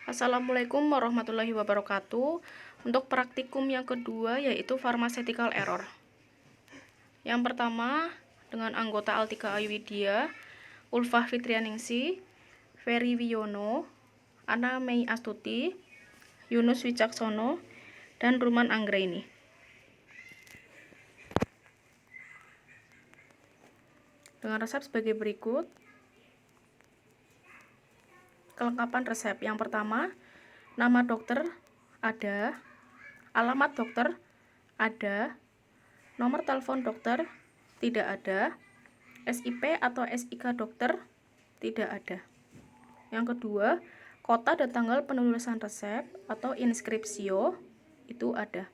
Assalamualaikum warahmatullahi wabarakatuh. Untuk praktikum yang kedua yaitu pharmaceutical error. Yang pertama dengan anggota Altika Ayuwidya, Ulfah Fitrianingsi, Ferry Wiono, Ana Mei Astuti, Yunus Wicaksono, dan Ruman Anggraini. Dengan resep sebagai berikut. Kelengkapan resep. Yang pertama, nama dokter ada, alamat dokter ada, nomor telepon dokter tidak ada, SIP atau SIK dokter tidak ada. Yang kedua, kota dan tanggal penulisan resep atau inskripsio itu ada.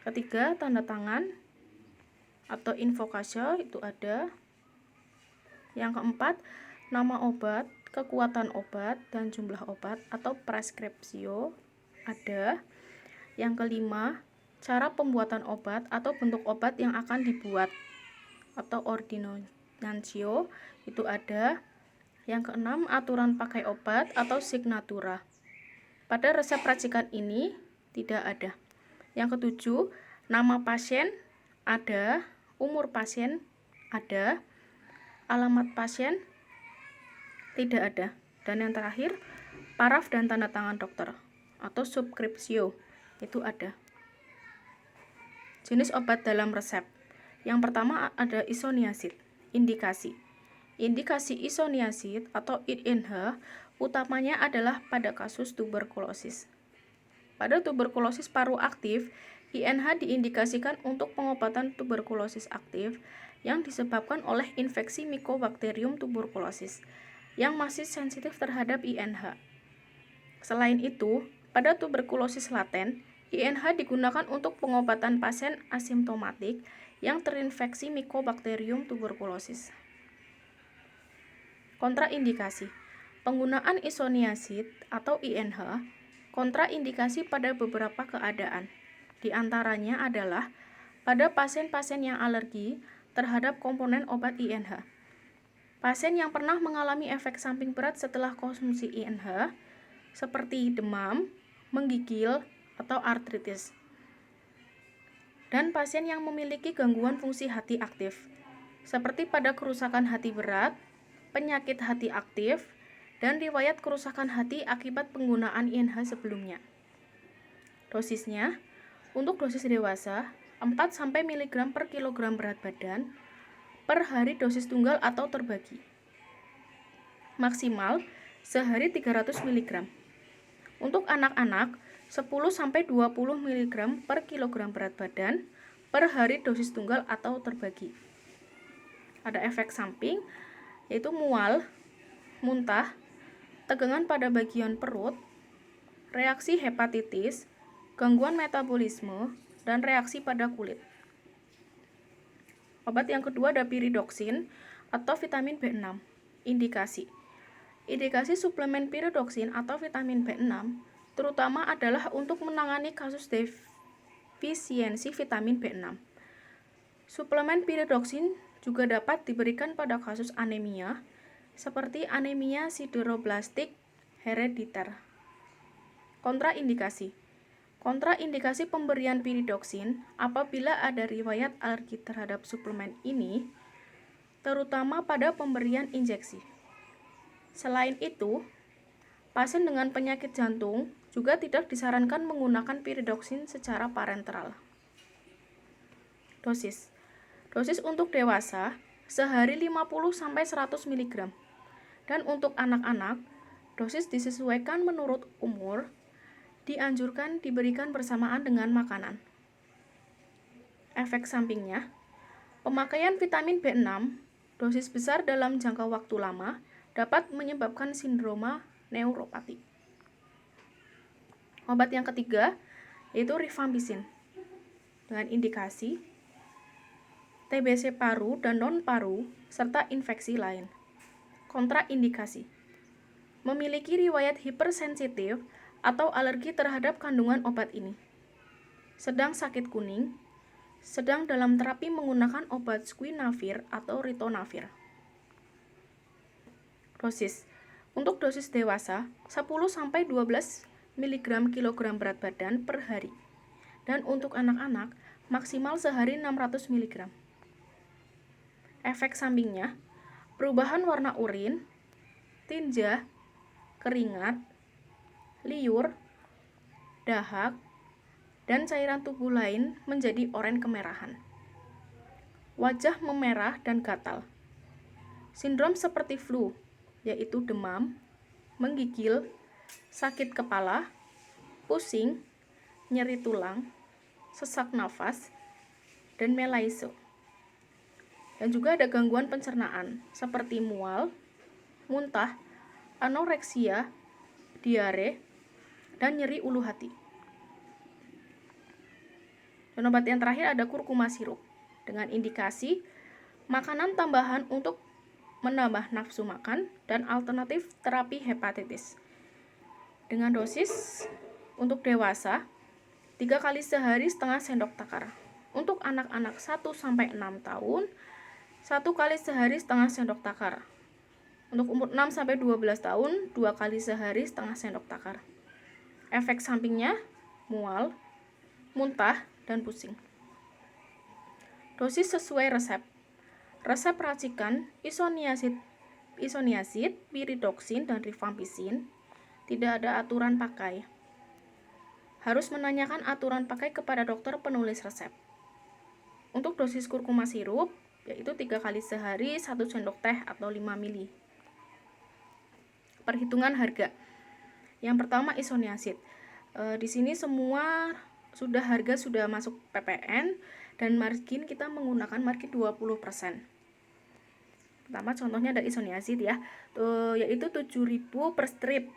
Ketiga, tanda tangan atau invokasio itu ada. Yang keempat, nama obat, kekuatan obat, dan jumlah obat atau preskripsio ada. Yang kelima, cara pembuatan obat atau bentuk obat yang akan dibuat atau ordinatio itu ada. Yang keenam, aturan pakai obat atau signatura. Pada resep racikan ini tidak ada. Yang ketujuh, nama pasien ada, umur pasien ada, alamat pasien tidak ada. Dan yang terakhir, paraf dan tanda tangan dokter atau subskripsio itu ada. Jenis obat dalam resep. Yang pertama ada isoniazid. Indikasi. Indikasi isoniazid atau INH utamanya adalah pada kasus tuberkulosis. Pada tuberkulosis paru aktif, INH diindikasikan untuk pengobatan tuberkulosis aktif yang disebabkan oleh infeksi Mycobacterium tuberculosis yang masih sensitif terhadap INH. Selain itu, pada tuberkulosis laten, INH digunakan untuk pengobatan pasien asimptomatik yang terinfeksi Mycobacterium tuberculosis. Kontraindikasi. Penggunaan isoniazid atau INH kontraindikasi pada beberapa keadaan. Di antaranya adalah pada pasien-pasien yang alergi terhadap komponen obat INH. Pasien yang pernah mengalami efek samping berat setelah konsumsi INH, seperti demam, menggigil, atau artritis. Dan pasien yang memiliki gangguan fungsi hati aktif, seperti pada kerusakan hati berat, penyakit hati aktif, dan riwayat kerusakan hati akibat penggunaan INH sebelumnya. Dosisnya, untuk dosis dewasa, 4 mg per kilogram berat badan, per hari dosis tunggal atau terbagi. Maksimal sehari 300 mg. Untuk anak-anak 10-20 mg per kilogram berat badan per hari dosis tunggal atau terbagi. Ada efek samping yaitu mual, muntah, tegangan pada bagian perut, reaksi hepatitis, gangguan metabolisme, dan reaksi pada kulit. Obat yang kedua ada pyridoxine atau vitamin B6. Indikasi. Indikasi suplemen pyridoxine atau vitamin B6 terutama adalah untuk menangani kasus defisiensi vitamin B6. Suplemen pyridoxine juga dapat diberikan pada kasus anemia seperti anemia sideroblastik herediter. Kontraindikasi. Kontraindikasi pemberian pyridoxine apabila ada riwayat alergi terhadap suplemen ini, terutama pada pemberian injeksi. Selain itu, pasien dengan penyakit jantung juga tidak disarankan menggunakan pyridoxine secara parenteral. Dosis. Dosis untuk dewasa sehari 50-100 mg. Dan untuk anak-anak, dosis disesuaikan menurut umur, dianjurkan diberikan bersamaan dengan makanan. Efek sampingnya, pemakaian vitamin B6 dosis besar dalam jangka waktu lama dapat menyebabkan sindroma neuropati. Obat yang ketiga yaitu rifampicin dengan indikasi TBC paru dan non-paru serta infeksi lain. Kontraindikasi. Memiliki riwayat hipersensitif atau alergi terhadap kandungan obat ini. Sedang sakit kuning, sedang dalam terapi menggunakan obat squinavir atau ritonavir. Dosis. Untuk dosis dewasa 10-12 mg kilogram berat badan per hari. Dan untuk anak-anak maksimal sehari 600 mg. Efek sampingnya, perubahan warna urin, tinja, keringat, liur, dahak, dan cairan tubuh lain menjadi oranye kemerahan. Wajah memerah dan gatal. Sindrom seperti flu, yaitu demam, menggigil, sakit kepala, pusing, nyeri tulang, sesak nafas, dan melaiso. Dan juga ada gangguan pencernaan seperti mual, muntah, anoreksia, diare, dan nyeri ulu hati. Dan obat yang terakhir ada kurkuma sirup dengan indikasi makanan tambahan untuk menambah nafsu makan dan alternatif terapi hepatitis. Dengan dosis untuk dewasa 3 kali sehari setengah sendok takar. Untuk anak-anak 1-6 tahun 1 kali sehari setengah sendok takar. Untuk umur 6-12 tahun 2 kali sehari setengah sendok takar. Efek sampingnya mual, muntah, dan pusing. Dosis sesuai resep. Resep racikan isoniazid, pyridoxine, dan rifampicin. Tidak ada aturan pakai. Harus menanyakan aturan pakai kepada dokter penulis resep. Untuk dosis kurkuma sirup yaitu 3 kali sehari 1 sendok teh atau 5 ml. Perhitungan harga. Yang pertama isoniazid. Di sini semua harga sudah masuk PPN dan margin kita menggunakan margin 20%. Pertama contohnya ada isoniazid ya, yaitu 7.000 per strip.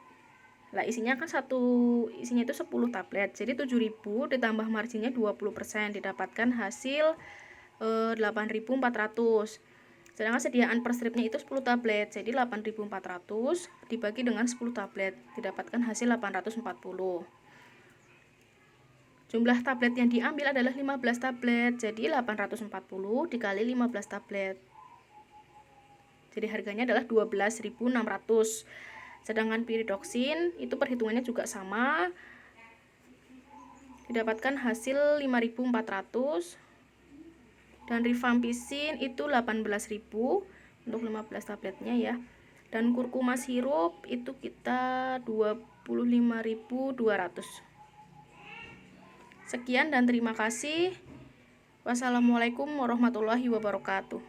Lah isinya itu 10 tablet. Jadi 7.000 ditambah marginnya 20%, didapatkan hasil 8.400. Sedangkan sediaan per stripnya itu 10 tablet. Jadi 8.400 dibagi dengan 10 tablet, didapatkan hasil 840. Jumlah tablet yang diambil adalah 15 tablet. Jadi 840 dikali 15 tablet. Jadi harganya adalah 12.600. Sedangkan pyridoxine itu perhitungannya juga sama. Didapatkan hasil 5.400. Dan rifampicin itu 18.000 untuk 15 tabletnya ya. Dan kurkuma sirup itu kita 25.200. Sekian dan terima kasih. Wassalamualaikum warahmatullahi wabarakatuh.